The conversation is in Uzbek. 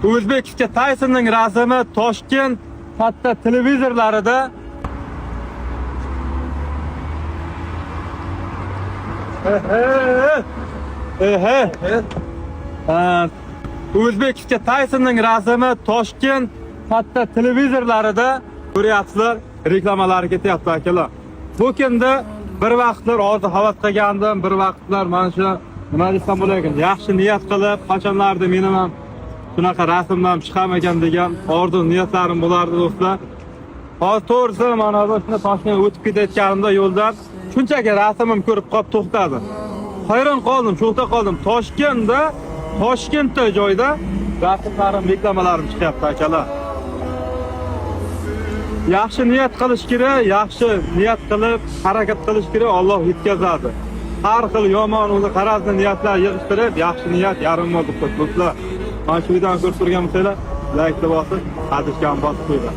O'zbekiston Taysonning rasmi Toshkent katta televizorlarida O'zbekiston Taysonning rasmi Toshkent katta televizorlarida ko'ryapsizlar, reklamalar ketyapti akalar. Bu kunda bir vaqtlar hozir havas qilgandim, bir vaqtlar mana shu nima desam bo'lar, yaxshi niyat qilib, qachonlarda mening ham shunaqa rasmdan chiqamagan degan orzu niyatlarim bo'lardi do'stlar. Hozir to'g'risi mana bu Toshkentga o'tib ketayotganimda yo'ldan shunchaki rasmim ko'rib qolib to'xtadi. Hayron qoldim, cho'xta qoldim. Toshkentda joyda rasmlarim, reklamalarim chiqyapti akalar. Yaxshi niyat qilish kerak, yaxshi niyat qilib harakat qilish kerak, Alloh yetkazadi. Har xil yomon o'zi qarazli niyatlar yig'ishtirib, yaxshi niyat yarim mo'l bo'lib do'stlar. Mana shu videoni ko'rib turgan bo'lsanglar, like bosib, qadishgan bosib qo'yinglar.